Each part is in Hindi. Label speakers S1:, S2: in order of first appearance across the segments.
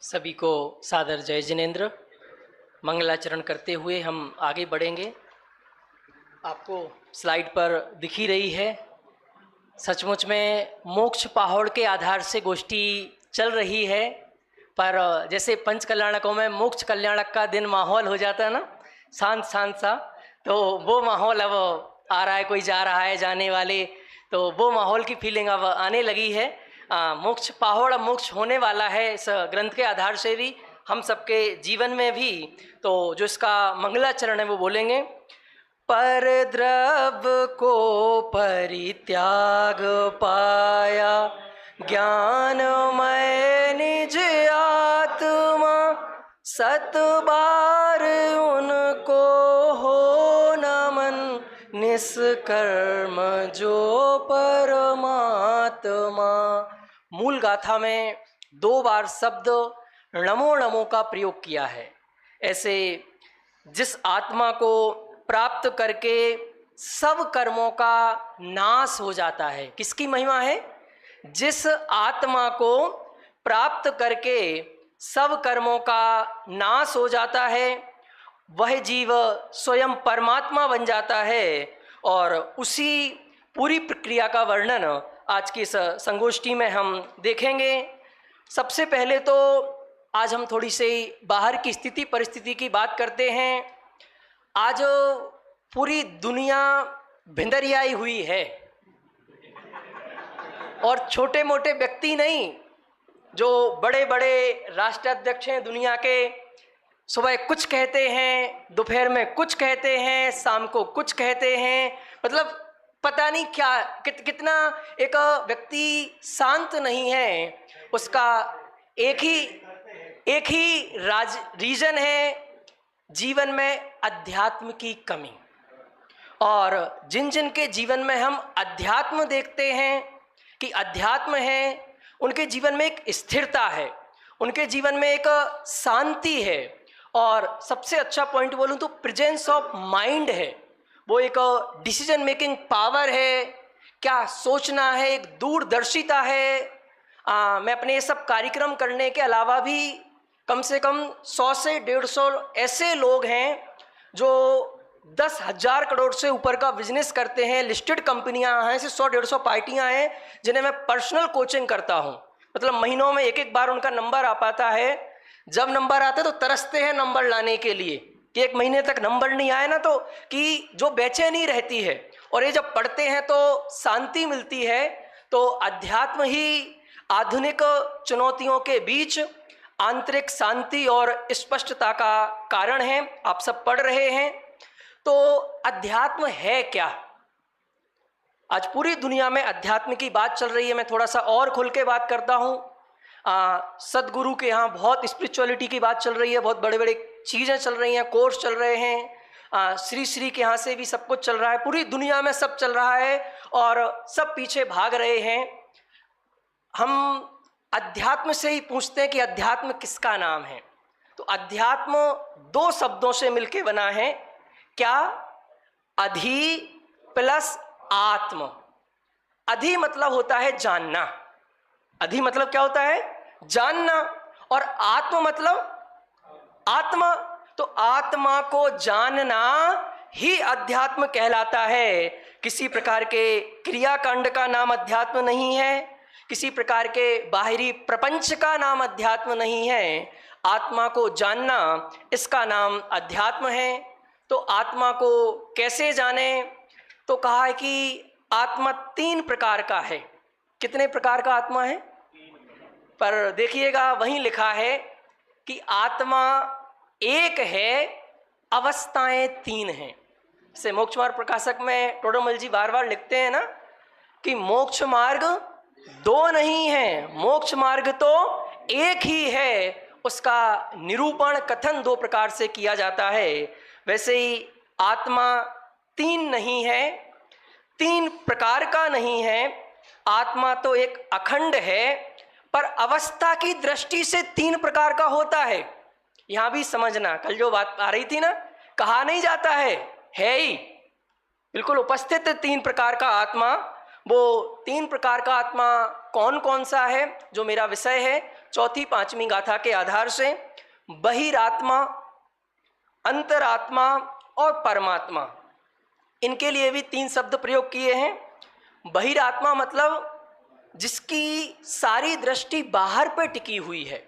S1: सभी को सादर जय जिनेन्द्र। मंगलाचरण करते हुए हम आगे बढ़ेंगे। आपको स्लाइड पर दिख ही रही है। सचमुच में मोक्ष पहाड़ के आधार से गोष्ठी चल रही है, पर जैसे पंच कल्याणकों में मोक्ष कल्याणक का दिन माहौल हो जाता है ना, शांत शांत सा, तो वो माहौल अब आ रहा है। कोई जा रहा है, जाने वाले, तो वो माहौल की फीलिंग अब आने लगी है। मोक्ष पहाड़ अब मोक्ष होने वाला है इस ग्रंथ के आधार से भी, हम सबके जीवन में भी। तो जो इसका मंगलाचरण है वो बोलेंगे। पर द्रव्य को परित्याग पाया, ज्ञानमय निज आत्मा, सत बार उनको हो नमन, निष्कर्म जो परमात्मा। मूल गाथा में 2 बार शब्द नमो नमो का प्रयोग किया है। ऐसे जिस आत्मा को प्राप्त करके सब कर्मों का नाश हो जाता है, किसकी महिमा है? जिस आत्मा को प्राप्त करके सब कर्मों का नाश हो जाता है, वह जीव स्वयं परमात्मा बन जाता है। और उसी पूरी प्रक्रिया का वर्णन आज की इस संगोष्ठी में हम देखेंगे। सबसे पहले तो आज हम थोड़ी सी बाहर की स्थिति परिस्थिति की बात करते हैं। आज पूरी दुनिया भिंदरियाई हुई है, और छोटे मोटे व्यक्ति नहीं, जो बड़े बड़े राष्ट्राध्यक्ष हैं दुनिया के, सुबह कुछ कहते हैं, दोपहर में कुछ कहते हैं, शाम को कुछ कहते हैं। मतलब पता नहीं क्या कितना एक व्यक्ति शांत नहीं है। उसका एक ही रीजन है जीवन में, अध्यात्म की कमी। और जिन जिन के जीवन में हम अध्यात्म देखते हैं कि अध्यात्म है, उनके जीवन में एक स्थिरता है, उनके जीवन में एक शांति है। और सबसे अच्छा पॉइंट बोलूं तो प्रेजेंस ऑफ माइंड है। वो एक डिसीजन मेकिंग पावर है, क्या सोचना है, एक दूरदर्शिता है। मैं अपने ये सब कार्यक्रम करने के अलावा भी कम से कम 100 से 150 ऐसे लोग हैं जो 10,000 करोड़ से ऊपर का बिजनेस करते हैं। लिस्टेड कंपनियां हैं, ऐसे 100-150 पार्टियां हैं जिन्हें मैं पर्सनल कोचिंग करता हूं। मतलब महीनों में एक बार उनका नंबर आ पाता है। जब नंबर आता है तो तरसते हैं नंबर लाने के लिए, कि 1 महीने तक नंबर नहीं आए ना, तो कि जो बेचैनी रहती है, और ये जब पढ़ते हैं तो शांति मिलती है। तो अध्यात्म ही आधुनिक चुनौतियों के बीच आंतरिक शांति और स्पष्टता का कारण है। आप सब पढ़ रहे हैं, तो अध्यात्म है क्या? आज पूरी दुनिया में अध्यात्म की बात चल रही है। मैं थोड़ा सा और खुल के बात करता हूँ। सदगुरु के यहाँ बहुत स्पिरिचुअलिटी की बात चल रही है, बहुत बड़े बड़े चीज़ें चल रही हैं, कोर्स चल रहे हैं। श्री के यहाँ से भी सब कुछ चल रहा है, पूरी दुनिया में सब चल रहा है, और सब पीछे भाग रहे हैं। हम अध्यात्म से ही पूछते हैं कि अध्यात्म किसका नाम है। तो अध्यात्म 2 शब्दों से मिलके बना है। क्या? अधि प्लस आत्म। अधि मतलब होता है जानना। अधि मतलब क्या होता है? जानना। और आत्म मतलब आत्मा। तो आत्मा को जानना ही अध्यात्म कहलाता है। किसी प्रकार के क्रियाकांड का नाम अध्यात्म नहीं है, किसी प्रकार के बाहरी प्रपंच का नाम अध्यात्म नहीं है। आत्मा को जानना, इसका नाम अध्यात्म है। तो आत्मा को कैसे जाने? तो कहा है कि आत्मा 3 प्रकार का है। कितने प्रकार का आत्मा है? पर देखिएगा वहीं लिखा है कि आत्मा एक है, अवस्थाएं 3 हैं। से मोक्ष मार्ग प्रकाशक में टोडरमल जी बार बार लिखते हैं ना कि मोक्ष मार्ग 2 नहीं है, मोक्ष मार्ग तो एक ही है। उसका निरूपण कथन 2 प्रकार से किया जाता है। वैसे ही आत्मा 3 नहीं है, 3 प्रकार का नहीं है। आत्मा तो एक अखंड है, पर अवस्था की दृष्टि से 3 प्रकार का होता है। यहां भी समझना, कल जो बात आ रही थी ना, कहा नहीं जाता है ही, बिल्कुल उपस्थित 3 प्रकार का आत्मा। वो 3 प्रकार का आत्मा कौन कौन सा है, जो मेरा विषय है, चौथी पांचवी गाथा के आधार से बहिरात्मा, अंतरात्मा और परमात्मा, इनके लिए भी 3 शब्द प्रयोग किए हैं। बहिरात्मा मतलब जिसकी सारी दृष्टि बाहर पर टिकी हुई है,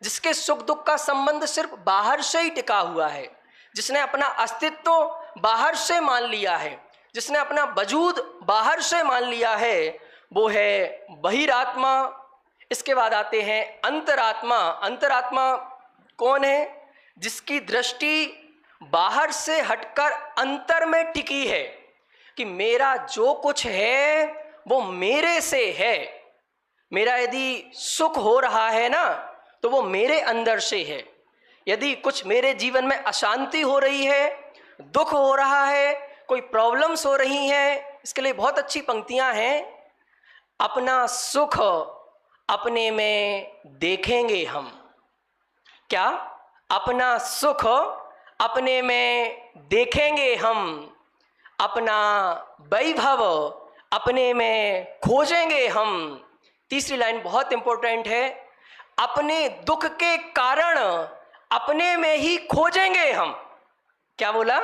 S1: जिसके सुख दुख का संबंध सिर्फ बाहर से ही टिका हुआ है, जिसने अपना अस्तित्व बाहर से मान लिया है, जिसने अपना वजूद बाहर से मान लिया है, वो है बहिरात्मा। इसके बाद आते हैं अंतरात्मा। अंतरात्मा कौन है? जिसकी दृष्टि बाहर से हटकर अंतर में टिकी है कि मेरा जो कुछ है वो मेरे से है। मेरा यदि सुख हो रहा है ना तो वो मेरे अंदर से है। यदि कुछ मेरे जीवन में अशांति हो रही है, दुख हो रहा है, कोई प्रॉब्लम्स हो रही हैं, इसके लिए बहुत अच्छी पंक्तियां हैं। अपना सुख अपने में देखेंगे हम। क्या? अपना सुख अपने में देखेंगे हम, अपना वैभव अपने में खोजेंगे हम। तीसरी लाइन बहुत इंपॉर्टेंट है, अपने दुख के कारण अपने में ही खोजेंगे हम। क्या बोला?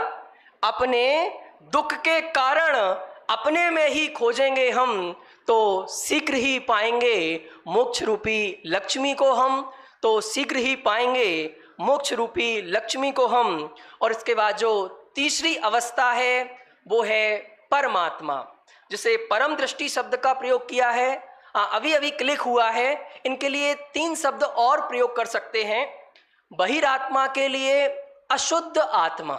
S1: अपने दुख के कारण अपने में ही खोजेंगे हम, तो शीघ्र ही पाएंगे मोक्ष रूपी लक्ष्मी को हम। तो शीघ्र ही पाएंगे मोक्ष रूपी लक्ष्मी को हम। और इसके बाद जो तीसरी अवस्था है वो है परमात्मा, जिसे परम दृष्टि शब्द का प्रयोग किया है। अभी अभी क्लिक हुआ है। इनके लिए 3 शब्द और प्रयोग कर सकते हैं। बहिरात्मा के लिए अशुद्ध आत्मा,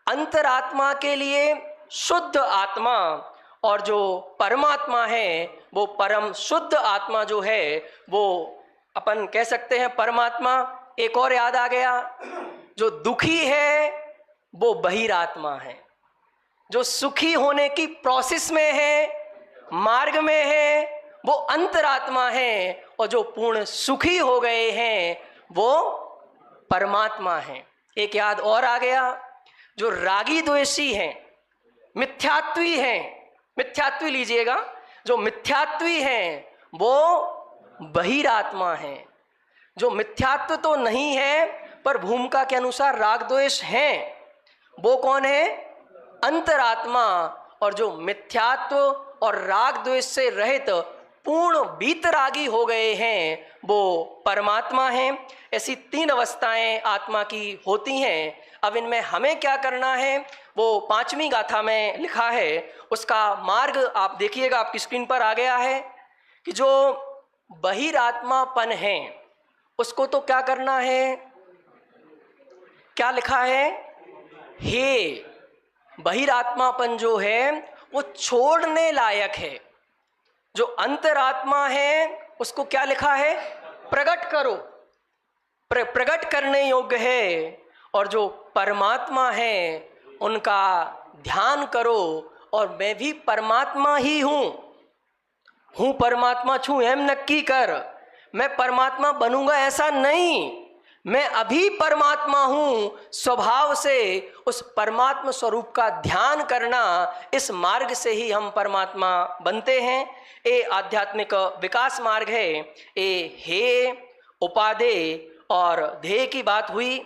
S1: अंतरात्मा के लिए शुद्ध आत्मा, और जो परमात्मा है वो परम शुद्ध आत्मा जो है वो अपन कह सकते हैं परमात्मा। एक और याद आ गया, जो दुखी है वो बहिरात्मा है, जो सुखी होने की प्रोसेस में है, मार्ग में है, वो अंतरात्मा है, और जो पूर्ण सुखी हो गए हैं वो परमात्मा है। एक याद और आ गया, जो रागी द्वेषी हैं, मिथ्यात्वी हैं, मिथ्यात्वी लीजिएगा, जो मिथ्यात्वी हैं वो बहिरात्मा है। जो मिथ्यात्व तो नहीं है पर भूमिका के अनुसार राग द्वेष हैं, वो कौन है? अंतरात्मा। और जो मिथ्यात्व और राग द्वेष से रहित पूर्ण वीतरागी हो गए हैं वो परमात्मा हैं। ऐसी 3 अवस्थाएं आत्मा की होती हैं। अब इनमें हमें क्या करना है वो 5वीं गाथा में लिखा है। उसका मार्ग आप देखिएगा, आपकी स्क्रीन पर आ गया है कि जो बहिरात्मापन है उसको तो क्या करना है? क्या लिखा है? हे, बहिरात्मापन जो है वो छोड़ने लायक है। जो अंतरात्मा है उसको क्या लिखा है? प्रकट करो, प्रकट करने योग्य है। और जो परमात्मा है उनका ध्यान करो। और मैं भी परमात्मा ही हूँ परमात्मा छू एम नक्की कर। मैं परमात्मा बनूंगा ऐसा नहीं, मैं अभी परमात्मा हूँ। स्वभाव से उस परमात्मा स्वरूप का ध्ययन करना, इस मार्ग से ही हम परमात्मा बनते हैं। ये आध्यात्मिक विकास मार्ग है। ये हे, उपादेय और ध्येय की बात हुई।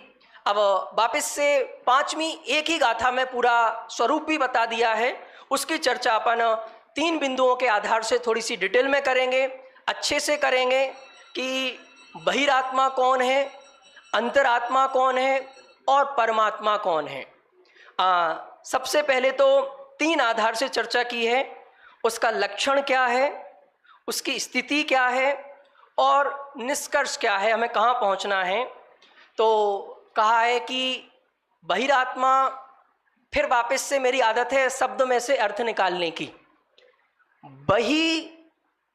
S1: अब वापस से 5वीं एक ही गाथा में पूरा स्वरूप भी बता दिया है। उसकी चर्चा अपन 3 बिंदुओं के आधार से थोड़ी सी डिटेल में करेंगे, अच्छे से करेंगे कि बहिरात्मा कौन है, अंतरात्मा कौन है और परमात्मा कौन है। सबसे पहले तो 3 आधार से चर्चा की है। उसका लक्षण क्या है, उसकी स्थिति क्या है और निष्कर्ष क्या है, हमें कहाँ पहुँचना है। तो कहा है कि बहिरात्मा, फिर वापस से मेरी आदत है शब्द में से अर्थ निकालने की। बहि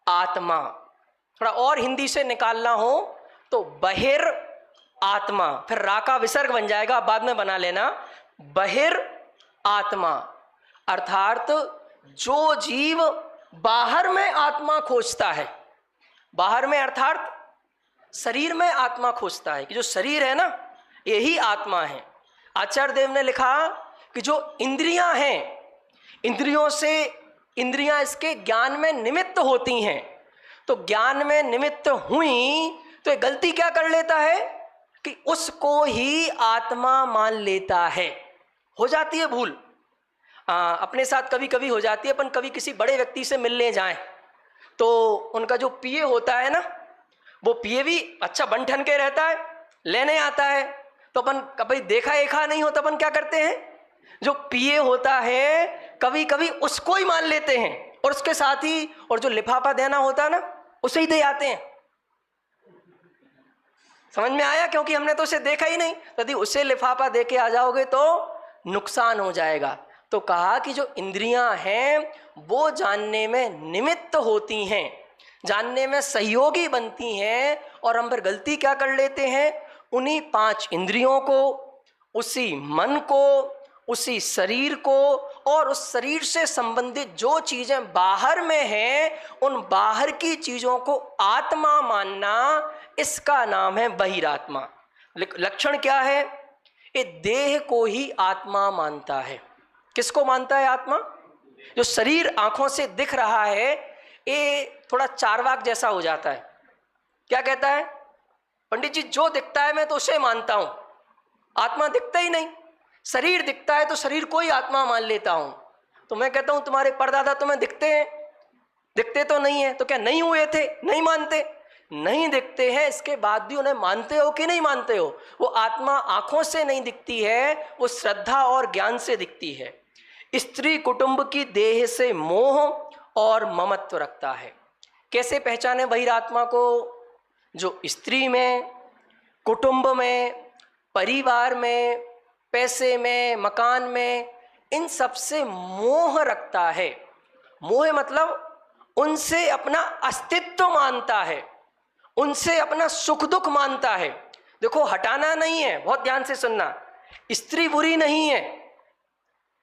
S1: आत्मा, थोड़ा और हिंदी से निकालना हो तो बहिर आत्मा, फिर रा का विसर्ग बन जाएगा, बाद में बना लेना। बहिर आत्मा अर्थात जो जीव बाहर में आत्मा खोजता है, बाहर में अर्थात शरीर में आत्मा खोजता है कि जो शरीर है ना यही आत्मा है। आचार्य देव ने लिखा कि जो इंद्रियां हैं, इंद्रियों से, इंद्रियां इसके ज्ञान में निमित्त होती हैं, तो ज्ञान में निमित्त हुई तो ये गलती क्या कर लेता है कि उसको ही आत्मा मान लेता है। हो जाती है भूल, अपने साथ कभी कभी हो जाती है। अपन कभी किसी बड़े व्यक्ति से मिलने जाएं तो उनका जो पीए होता है ना, वो पीए भी अच्छा बन ठन के रहता है, लेने आता है, तो अपन कभी देखा एखा नहीं हो तो अपन क्या करते हैं, जो पीए होता है कभी कभी उसको ही मान लेते हैं और उसके साथ ही और जो लिफाफा देना होता है ना उसे ही दे आते हैं। समझ में आया? क्योंकि हमने तो उसे देखा ही नहीं, यदि उसे लिफाफा दे के आ जाओगे तो नुकसान हो जाएगा। तो कहा कि जो इंद्रियां हैं वो जानने में निमित्त होती हैं, जानने में सहयोगी बनती हैं, और हम फिर गलती क्या कर लेते हैं, उन्हीं 5 इंद्रियों को, उसी मन को, उसी शरीर को और उस शरीर से संबंधित जो चीजें बाहर में हैं उन बाहर की चीजों को आत्मा मानना, इसका नाम है बहिरात्मा। लक्षण क्या है? ये देह को ही आत्मा मानता है। किसको मानता है आत्मा? जो शरीर आंखों से दिख रहा है ये थोड़ा चार्वाक जैसा हो जाता है। क्या कहता है? पंडित जी जो दिखता है मैं तो उसे मानता हूं, आत्मा दिखता ही नहीं। शरीर दिखता है तो शरीर को ही आत्मा मान लेता हूं। तो मैं कहता हूं तुम्हारे परदादा तुम्हें दिखते हैं? दिखते तो नहीं है। तो क्या नहीं हुए थे? नहीं मानते? नहीं दिखते हैं, इसके बाद भी उन्हें मानते हो कि नहीं मानते हो? वो आत्मा आंखों से नहीं दिखती है, वो श्रद्धा और ज्ञान से दिखती है। स्त्री कुटुंब की देह से मोह और ममत्व रखता है। कैसे पहचाने बहिरात्मा को? जो स्त्री में, कुटुंब में, परिवार में, पैसे में, मकान में, इन सब से मोह रखता है। मोह मतलब उनसे अपना अस्तित्व मानता है, उनसे अपना सुख दुख मानता है। देखो हटाना नहीं है, बहुत ध्यान से सुनना। स्त्री बुरी नहीं है,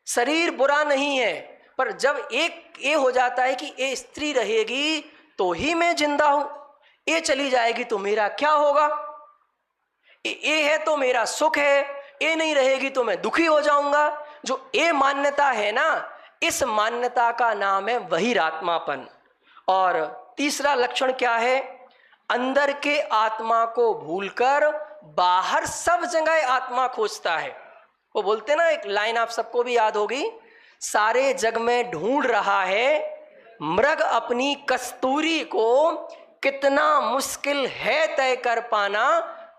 S1: शरीर बुरा नहीं है, पर जब एक ये हो जाता है कि ये स्त्री रहेगी तो ही मैं जिंदा हूं, ये चली जाएगी तो मेरा क्या होगा, ये है तो मेरा सुख है, ये नहीं रहेगी तो मैं दुखी हो जाऊंगा। जो ये मान्यता है ना, इस मान्यता का नाम है बहिरात्मापन। और तीसरा लक्षण क्या है? अंदर के आत्मा को भूलकर बाहर सब जगह आत्मा खोजता है। वो बोलते ना, एक लाइन आप सबको भी याद होगी, सारे जग में ढूंढ रहा है मृग अपनी कस्तूरी को, कितना मुश्किल है तय कर पाना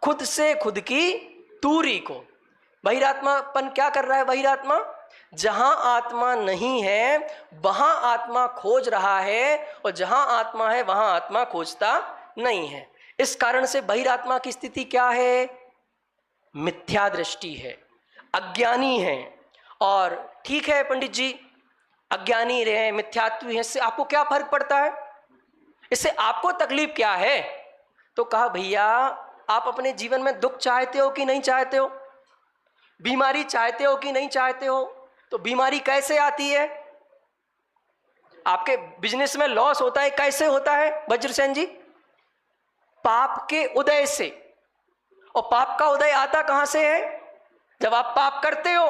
S1: खुद से खुद की दूरी को। बहिरात्मापन क्या कर रहा है बहिरात्मा? जहां आत्मा नहीं है वहां आत्मा खोज रहा है, और जहां आत्मा है वहां आत्मा खोजता नहीं है। इस कारण से बहिरात्मा की स्थिति क्या है? मिथ्या दृष्टि है, अज्ञानी है। और ठीक है पंडित जी, अज्ञानी रहे, मिथ्यात्व है, इससे आपको क्या फर्क पड़ता है? इससे आपको तकलीफ क्या है? तो कहा भैया आप अपने जीवन में दुख चाहते हो कि नहीं चाहते हो? बीमारी चाहते हो कि नहीं चाहते हो? तो बीमारी कैसे आती है? आपके बिजनेस में लॉस होता है, कैसे होता है वज्रसेन जी? पाप के उदय से। और पाप का उदय आता कहां से है? जब आप पाप करते हो,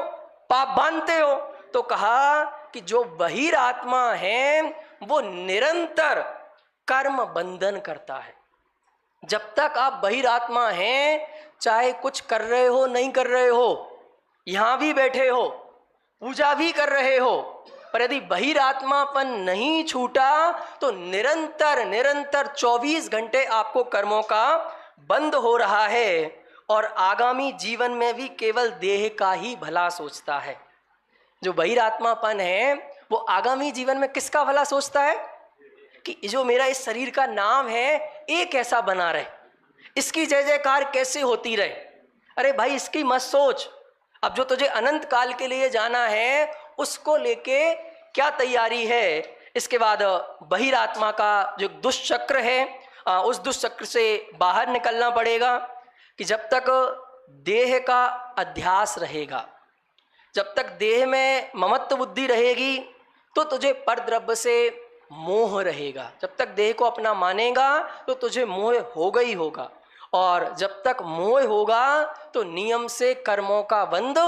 S1: पाप बांधते हो। तो कहा कि जो बहिरात्मा है वो निरंतर कर्म बंधन करता है। जब तक आप बहिरात्मा हैं, चाहे कुछ कर रहे हो नहीं कर रहे हो, यहां भी बैठे हो, पूजा भी कर रहे हो, पर यदि बहिरात्मापन नहीं छूटा तो निरंतर निरंतर 24 घंटे आपको कर्मों का बंद हो रहा है, और आगामी जीवन में भी केवल देह का ही भला सोचता है। जो बहिरात्मापन है वो आगामी जीवन में किसका भला सोचता है? कि जो मेरा इस शरीर का नाम है ये कैसा बना रहे, इसकी जय जयकार कैसे होती रहे। अरे भाई इसकी मत सोच, अब जो तुझे अनंत काल के लिए जाना है उसको लेके क्या तैयारी है। इसके बाद बहिरात्मा का जो दुष्चक्र है, उस दुष्चक्र से बाहर निकलना पड़ेगा। कि जब तक देह का अध्यास रहेगा, जब तक देह में ममत्व बुद्धि रहेगी, तो तुझे परद्रव्य से मोह रहेगा। जब तक देह को अपना मानेगा तो तुझे मोह होगा ही होगा, और जब तक मोह होगा तो नियम से कर्मों का बंध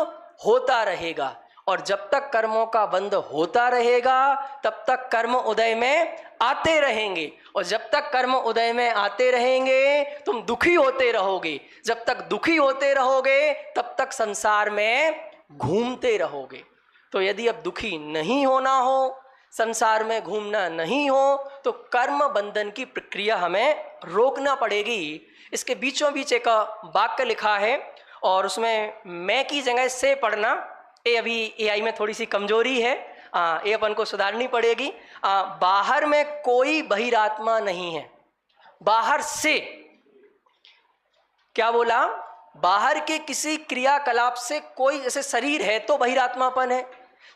S1: होता रहेगा। और जब तक कर्मों का बंध होता रहेगा तब तक कर्म उदय में आते रहेंगे, और जब तक कर्म उदय में आते रहेंगे तुम दुखी होते रहोगे। जब तक दुखी होते रहोगे तब तक संसार में घूमते रहोगे। तो यदि अब दुखी नहीं होना हो, संसार में घूमना नहीं हो, तो कर्म बंधन की प्रक्रिया हमें रोकना पड़ेगी। इसके बीचों बीच एक वाक्य लिखा है और उसमें मैं की जगह से पढ़ना, ये अभी एआई में थोड़ी सी कमजोरी है, ये अपन को सुधारनी पड़ेगी। बाहर में कोई बहिरात्मा नहीं है। बाहर से क्या बोला? बाहर के किसी क्रियाकलाप से कोई, जैसे शरीर है तो बहिरात्मापन है,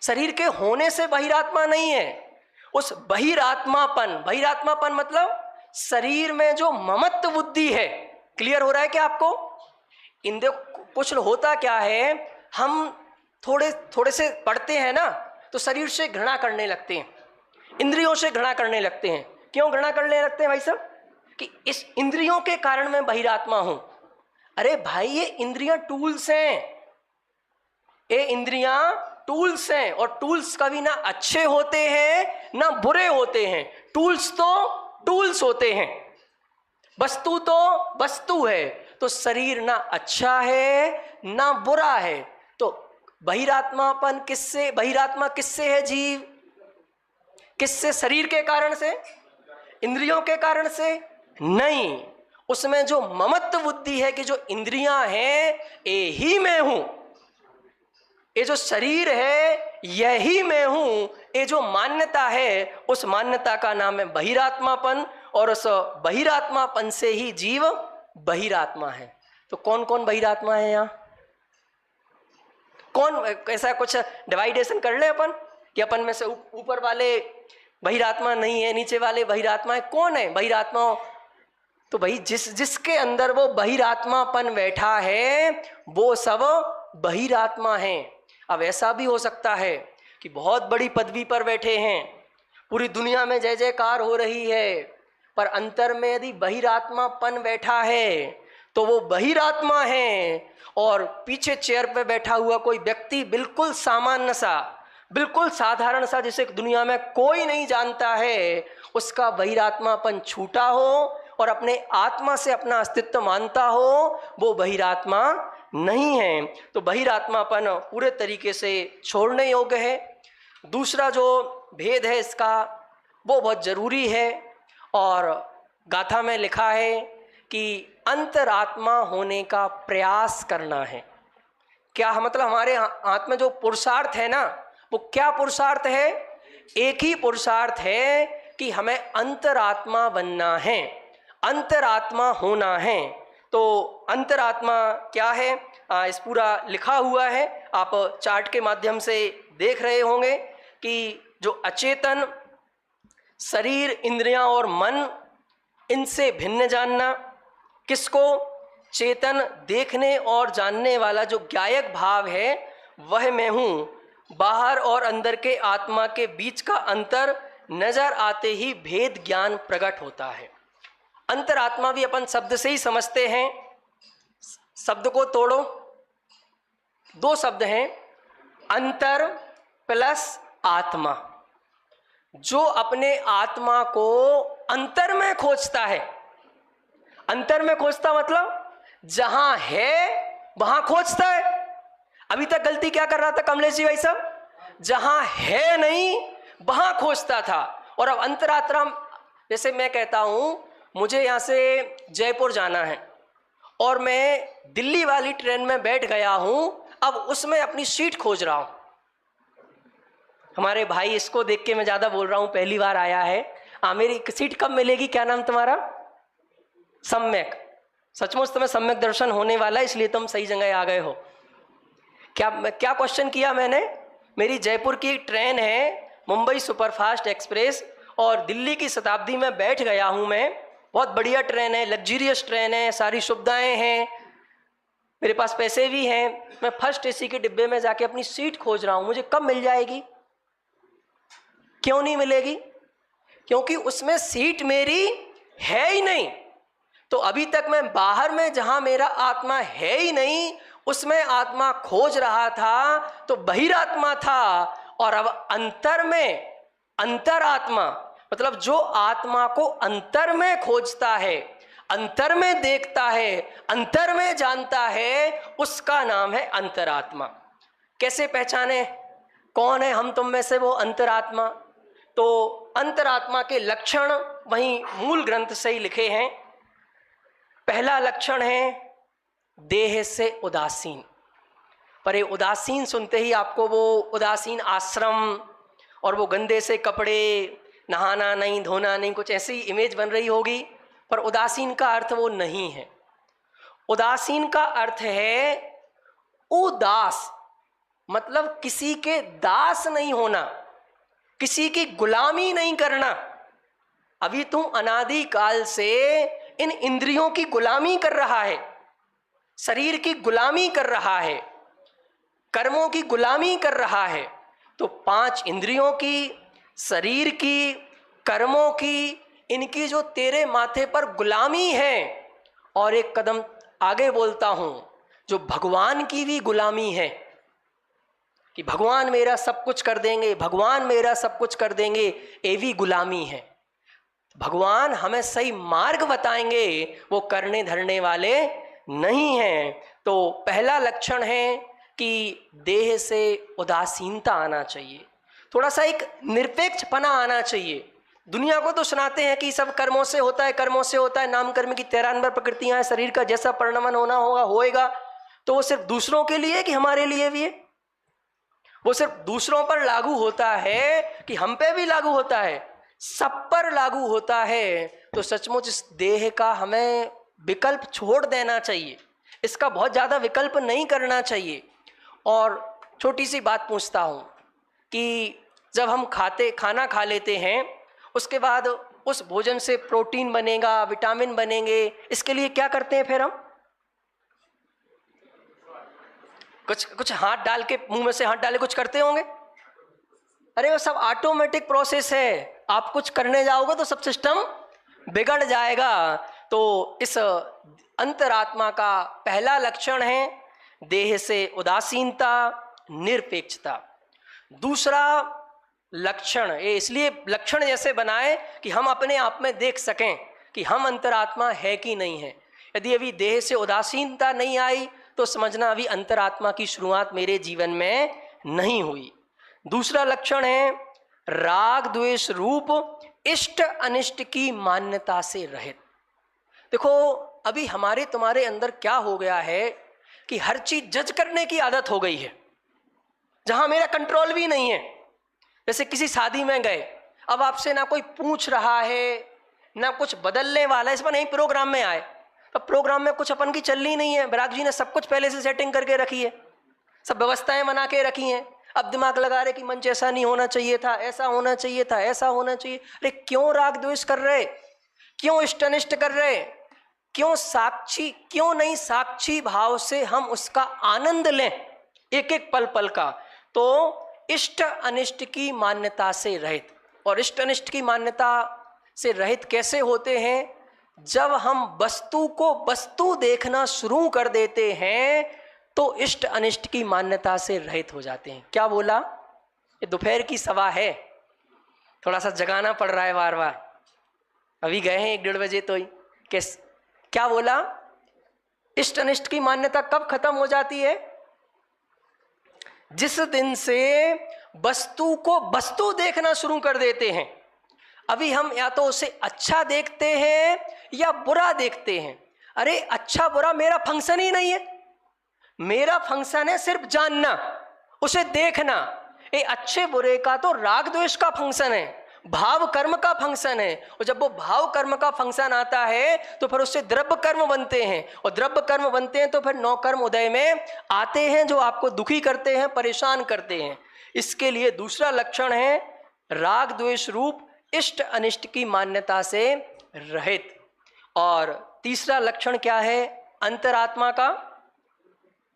S1: शरीर के होने से बहिरात्मा नहीं है। उस बहिरात्मापन मतलब शरीर में जो ममत्व बुद्धि है। क्लियर हो रहा है क्या आपको? इंद्रिय कुछ होता क्या है, हम थोड़े से पढ़ते हैं ना तो शरीर से घृणा करने लगते हैं, इंद्रियों से घृणा करने लगते हैं। क्यों घृणा करने लगते हैं भाई साहब? कि इस इंद्रियों के कारण मैं बहिरात्मा हूं। अरे भाई, ये इंद्रियां टूल्स हैं, ये इंद्रियां टूल्स हैं, और टूल्स कभी ना अच्छे होते हैं ना बुरे होते हैं। टूल्स तो टूल्स होते हैं, वस्तु तो वस्तु है। तो शरीर ना अच्छा है ना बुरा है। तो बहिरात्मा किससे है जीव? किससे? शरीर के कारण से, इंद्रियों के कारण से नहीं। उसमें जो ममत्व बुद्धि है कि जो इंद्रियां हैं ये ही मैं हूं, ये जो शरीर है यही मैं हूं, ये जो मान्यता है उस मान्यता का नाम है बहिरात्मापन, और उस बहिरात्मापन से ही जीव बहिरात्मा है। तो कौन कौन बहिरात्मा है यहाँ? कौन? ऐसा कुछ डिवाइडेशन कर ले अपन कि अपन में से ऊपर वाले बहिरात्मा नहीं है, नीचे वाले बहिरात्मा है। कौन है बहिरात्मा? तो भाई जिसके अंदर वो बहिरात्मापन बैठा है वो सब बहिरात्मा है। अब ऐसा भी हो सकता है कि बहुत बड़ी पदवी पर बैठे हैं, पूरी दुनिया में जय जयकार हो रही है, पर अंतर में यदि बहिरात्मापन बैठा है तो वो बहिरात्मा है, और पीछे चेयर पे बैठा हुआ कोई व्यक्ति बिल्कुल सामान्य सा, बिल्कुल साधारण सा, जिसे दुनिया में कोई नहीं जानता है, उसका बहिरात्मापन छूटा हो और अपने आत्मा से अपना अस्तित्व मानता हो, वो बहिरात्मा नहीं है। तो बहिरात्मापन पूरे तरीके से छोड़ने योग्य है। दूसरा जो भेद है इसका वो बहुत जरूरी है, और गाथा में लिखा है कि अंतरात्मा होने का प्रयास करना है। क्या मतलब? हमारे हाथ में जो पुरुषार्थ है ना, वो क्या पुरुषार्थ है? एक ही पुरुषार्थ है कि हमें अंतरात्मा बनना है, अंतरात्मा होना है। तो अंतरात्मा क्या है? इस पूरा लिखा हुआ है, आप चार्ट के माध्यम से देख रहे होंगे कि जो अचेतन शरीर, इंद्रियां और मन, इनसे भिन्न जानना। किसको? चेतन देखने और जानने वाला जो ज्ञायक भाव है वह मैं हूँ। बाहर और अंदर के आत्मा के बीच का अंतर नजर आते ही भेद ज्ञान प्रकट होता है। अंतरात्मा भी अपन शब्द से ही समझते हैं। शब्द को तोड़ो, दो शब्द हैं, अंतर प्लस आत्मा। जो अपने आत्मा को अंतर में खोजता है, अंतर में खोजता मतलब जहां है वहां खोजता है। अभी तक गलती क्या कर रहा था कमलेश जी भाई साहब? जहां है नहीं वहां खोजता था। और अब अंतरात्मा, जैसे मैं कहता हूं मुझे यहां से जयपुर जाना है और मैं दिल्ली वाली ट्रेन में बैठ गया हूं, अब उसमें अपनी सीट खोज रहा हूं। हमारे भाई, इसको देख के मैं ज्यादा बोल रहा हूं, पहली बार आया है। मेरी सीट कब मिलेगी? क्या नाम तुम्हारा? सम्यक। सचमुच तुम्हें सम्यक दर्शन होने वाला है, इसलिए तुम सही जगह आ गए हो। क्या क्वेश्चन किया मैंने? मेरी जयपुर की ट्रेन है, मुंबई सुपरफास्ट एक्सप्रेस, और दिल्ली की शताब्दी में बैठ गया हूं मैं। बहुत बढ़िया ट्रेन है, लग्जरियस ट्रेन है, सारी सुविधाएं हैं, मेरे पास पैसे भी हैं। मैं फर्स्ट एसी के डिब्बे में जाके अपनी सीट खोज रहा हूं, मुझे कब मिल जाएगी? क्यों नहीं मिलेगी? क्योंकि उसमें सीट मेरी है ही नहीं। तो अभी तक मैं बाहर में, जहां मेरा आत्मा है ही नहीं, उसमें आत्मा खोज रहा था तो बहिरात्मा था, और अब अंतर में अंतरात्मा, मतलब जो आत्मा को अंतर में खोजता है, अंतर में देखता है, अंतर में जानता है, उसका नाम है अंतरात्मा। कैसे पहचाने कौन है हम तुम में से वो अंतरात्मा? तो अंतरात्मा के लक्षण वहीं मूल ग्रंथ से ही लिखे हैं। पहला लक्षण है देह से उदासीन। पर ये उदासीन सुनते ही आपको वो उदासीन आश्रम और वो गंदे से कपड़े, नहाना नहीं, धोना नहीं, कुछ ऐसी इमेज बन रही होगी। पर उदासीन का अर्थ वो नहीं है। उदासीन का अर्थ है उदास, मतलब किसी के दास नहीं होना, किसी की गुलामी नहीं करना। अभी तू अनादि काल से इन इंद्रियों की गुलामी कर रहा है, शरीर की गुलामी कर रहा है, कर्मों की गुलामी कर रहा है। तो 5 इंद्रियों की, शरीर की, कर्मों की, इनकी जो तेरे माथे पर गुलामी है, और एक कदम आगे बोलता हूं, जो भगवान की भी गुलामी है कि भगवान मेरा सब कुछ कर देंगे, भगवान मेरा सब कुछ कर देंगे, ये भी गुलामी है। भगवान हमें सही मार्ग बताएंगे, वो करने धरने वाले नहीं हैं। तो पहला लक्षण है कि देह से उदासीनता आना चाहिए, थोड़ा सा एक निरपेक्षपना आना चाहिए। दुनिया को तो सुनाते हैं कि सब कर्मों से होता है, कर्मों से होता है, नाम कर्म की 93 प्रकृतियां हैं, शरीर का जैसा परिणमन होना होगा होएगा। तो वो सिर्फ दूसरों के लिए कि हमारे लिए भी है? वो सिर्फ दूसरों पर लागू होता है कि हम पे भी लागू होता है? सब पर लागू होता है। तो सचमुच इस देह का हमें विकल्प छोड़ देना चाहिए, इसका बहुत ज़्यादा विकल्प नहीं करना चाहिए। और छोटी सी बात पूछता हूँ कि जब हम खाना खा लेते हैं, उसके बाद उस भोजन से प्रोटीन बनेगा, विटामिन बनेंगे, इसके लिए क्या करते हैं फिर हम? कुछ हाथ डाल के, मुंह में से हाथ डाले कुछ करते होंगे। अरे वो सब ऑटोमेटिक प्रोसेस है, आप कुछ करने जाओगे तो सब सिस्टम बिगड़ जाएगा। तो इस अंतरात्मा का पहला लक्षण है देह से उदासीनता, निरपेक्षता। दूसरा लक्षण, ये इसलिए लक्षण जैसे बनाए कि हम अपने आप में देख सकें कि हम अंतरात्मा है कि नहीं है। यदि अभी देह से उदासीनता नहीं आई तो समझना अभी अंतरात्मा की शुरुआत मेरे जीवन में नहीं हुई। दूसरा लक्षण है राग द्वेष रूप इष्ट अनिष्ट की मान्यता से रहित। देखो अभी हमारे तुम्हारे अंदर क्या हो गया है कि हर चीज जज करने की आदत हो गई है, जहां मेरा कंट्रोल भी नहीं है। जैसे किसी शादी में गए, अब आपसे ना कोई पूछ रहा है, ना कुछ बदलने वाला है, इस पर नहीं प्रोग्राम में आए, अब प्रोग्राम में कुछ अपन की चलनी नहीं है, बराग जी ने सब कुछ पहले से सेटिंग करके रखी है, सब व्यवस्थाएं बना के रखी हैं। अब दिमाग लगा रहे कि मंच ऐसा नहीं होना चाहिए था, ऐसा होना चाहिए था, ऐसा होना चाहिए। अरे क्यों राग द्वेष कर रहे, क्यों इष्ट अनिष्ट कर रहे, क्यों नहीं साक्षी भाव से हम उसका आनंद लें एक एक पल पल का। तो इष्ट अनिष्ट की मान्यता से रहित। और इष्ट अनिष्ट की मान्यता से रहित कैसे होते हैं? जब हम वस्तु को वस्तु देखना शुरू कर देते हैं तो इष्ट अनिष्ट की मान्यता से रहित हो जाते हैं। क्या बोला? ये दोपहर की सभा है, थोड़ा सा जगाना पड़ रहा है बार बार। अभी गए हैं 1-1:30 बजे तो ही क्या बोला? इष्ट अनिष्ट की मान्यता कब खत्म हो जाती है? जिस दिन से वस्तु को वस्तु देखना शुरू कर देते हैं। अभी हम या तो उसे अच्छा देखते हैं या बुरा देखते हैं। अरे अच्छा बुरा मेरा फंक्शन ही नहीं है, मेरा फंक्शन है सिर्फ जानना, उसे देखना। ये अच्छे बुरे का तो राग द्वेष का फंक्शन है, भाव कर्म का फंक्शन है। और जब वो भाव कर्म का फंक्शन आता है तो फिर उससे द्रव्य कर्म बनते हैं, और द्रव्य कर्म बनते हैं तो फिर 9 कर्म उदय में आते हैं जो आपको दुखी करते हैं, परेशान करते हैं। इसके लिए दूसरा लक्षण है राग द्वेष रूप इष्ट अनिष्ट की मान्यता से रहित। और तीसरा लक्षण क्या है अंतरात्मा का?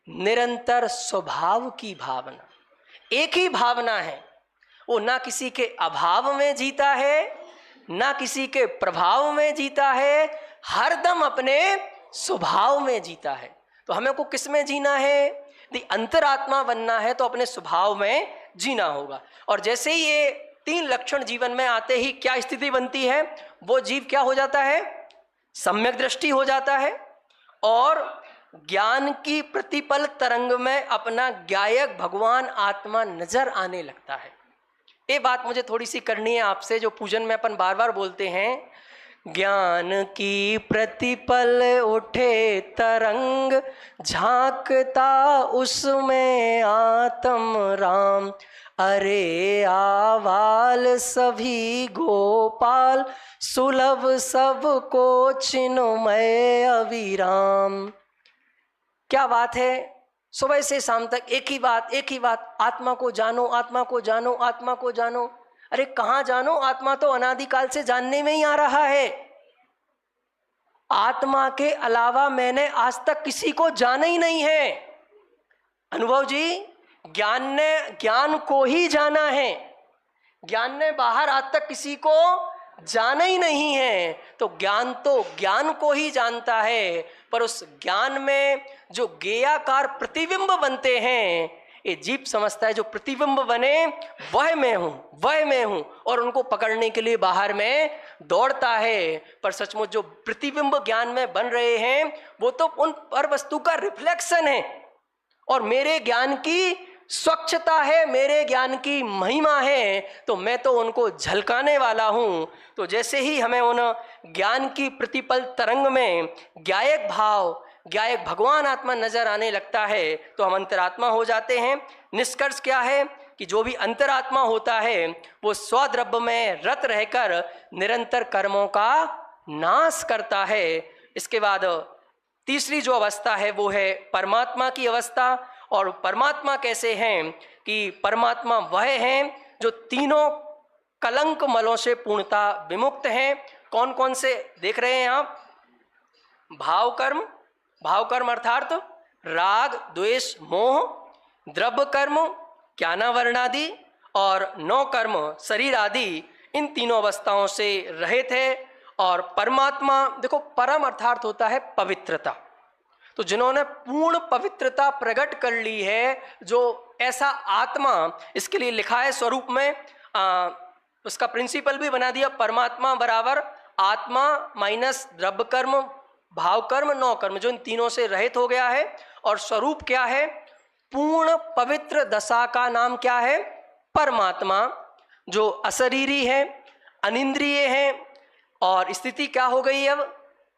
S1: निरंतर स्वभाव की भावना। एक ही भावना है, वो ना किसी के अभाव में जीता है, ना किसी के प्रभाव में जीता है, हरदम अपने स्वभाव में जीता है। तो हमें को किस में जीना है? यदि अंतरात्मा बनना है तो अपने स्वभाव में जीना होगा। और जैसे ही ये 3 लक्षण जीवन में आते ही क्या स्थिति बनती है? वो जीव क्या हो जाता है? सम्यक दृष्टि हो जाता है और ज्ञान की प्रतिपल तरंग में अपना गायक भगवान आत्मा नजर आने लगता है। ये बात मुझे थोड़ी सी करनी है आपसे, जो पूजन में अपन बार बार बोलते हैं, ज्ञान की प्रतिपल उठे तरंग, झांकता उसमें आत्म राम, अरे आवाल सभी गोपाल, सुलभ सबको चिन्मय अविराम। क्या बात है? सुबह से शाम तक एक ही बात, आत्मा को जानो, आत्मा को जानो, आत्मा को जानो। अरे कहाँ जानो? आत्मा तो अनादिकाल से जानने में ही आ रहा है। आत्मा के अलावा मैंने आज तक किसी को जाना ही नहीं है। अनुभव जी, ज्ञान ने ज्ञान को ही जाना है, ज्ञान ने बाहर आज तक किसी को जाना ही नहीं है। तो ज्ञान को ही जानता है, पर उस ज्ञान में जो गेयाकार प्रतिबिंब बनते हैं, ये जीव समझता है जो प्रतिबिंब बने वह मैं हूं और उनको पकड़ने के लिए बाहर में दौड़ता है। पर सचमुच जो प्रतिबिंब ज्ञान में बन रहे हैं वो तो उन पर वस्तु का रिफ्लेक्शन है और मेरे ज्ञान की स्वच्छता है, मेरे ज्ञान की महिमा है, तो मैं तो उनको झलकाने वाला हूं। तो जैसे ही हमें उन ज्ञान की प्रतिपल तरंग में गायक भाव, गायक भगवान आत्मा नजर आने लगता है तो हम अंतरात्मा हो जाते हैं। निष्कर्ष क्या है कि जो भी अंतरात्मा होता है वो स्वद्रव्य में रत रहकर निरंतर कर्मों का नाश करता है। इसके बाद तीसरी जो अवस्था है वो है परमात्मा की अवस्था। और परमात्मा कैसे हैं कि परमात्मा वह हैं जो तीनों कलंक मलों से पूर्णता विमुक्त हैं। कौन कौन से देख रहे हैं आप? भाव कर्म अर्थात राग द्वेष मोह, द्रव्य कर्म ज्ञाना वर्णादि और 9 कर्म शरीर आदि, इन तीनों अवस्थाओं से रहित है। और परमात्मा देखो, परम अर्थात होता है पवित्रता। तो जिन्होंने पूर्ण पवित्रता प्रकट कर ली है, जो ऐसा आत्मा, इसके लिए लिखा है स्वरूप में उसका प्रिंसिपल भी बना दिया, परमात्मा बराबर आत्मा माइनस द्रव्य कर्म भाव कर्म 9 कर्म, जो इन तीनों से रहित हो गया है। और स्वरूप क्या है? पूर्ण पवित्र दशा का नाम क्या है? परमात्मा, जो अशरीरी है, अनिंद्रिय है और स्थिति क्या हो गई अब?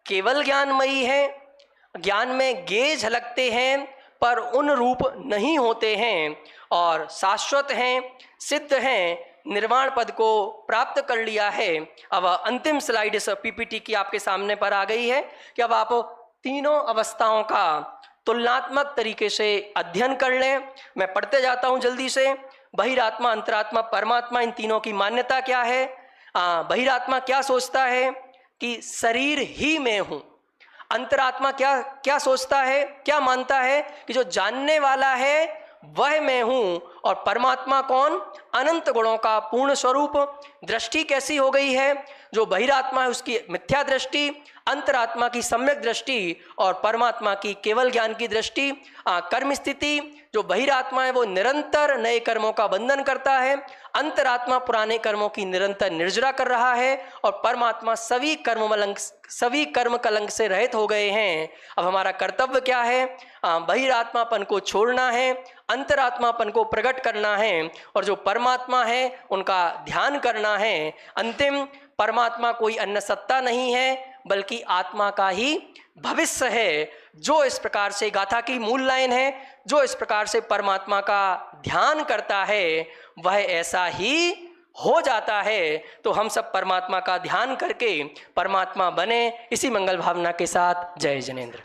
S1: केवल ज्ञानमयी है। ज्ञान में गे झलकते हैं पर उन रूप नहीं होते हैं और शाश्वत हैं, सिद्ध हैं, निर्वाण पद को प्राप्त कर लिया है। अब अंतिम स्लाइड इस पीपीटी की आपके सामने पर आ गई है कि अब आप तीनों अवस्थाओं का तुलनात्मक तरीके से अध्ययन कर लें। मैं पढ़ते जाता हूं जल्दी से। बहिरात्मा, अंतरात्मा, परमात्मा, इन तीनों की मान्यता क्या है? बहिरात्मा क्या सोचता है कि शरीर ही मैं हूं। अंतरात्मा क्या सोचता है, क्या मानता है कि जो जानने वाला है वह मैं हूं। और परमात्मा कौन? अनंत गुणों का पूर्ण स्वरूप। दृष्टि कैसी हो गई है? जो बहिरात्मा है उसकी मिथ्या दृष्टि, अंतरात्मा की सम्यक दृष्टि और परमात्मा की केवल ज्ञान की दृष्टि। कर्म स्थिति, जो बहिरात्मा है वो निरंतर नए कर्मों का बंधन करता है, अंतरात्मा पुराने कर्मों की निरंतर निर्जरा कर रहा है और परमात्मा सभी कर्म कलंक से रहित हो गए हैं। अब हमारा कर्तव्य क्या है? बहिरात्मापन को छोड़ना है, अंतरात्मापन को प्रकट करना है और जो परमात्मा है उनका ध्यान करना है। अंतिम, परमात्मा कोई अन्य सत्ता नहीं है बल्कि आत्मा का ही भविष्य है। जो इस प्रकार से गाथा की मूल लाइन है, जो इस प्रकार से परमात्मा का ध्यान करता है वह ऐसा ही हो जाता है। तो हम सब परमात्मा का ध्यान करके परमात्मा बने, इसी मंगल भावना के साथ। जय जिनेंद्र।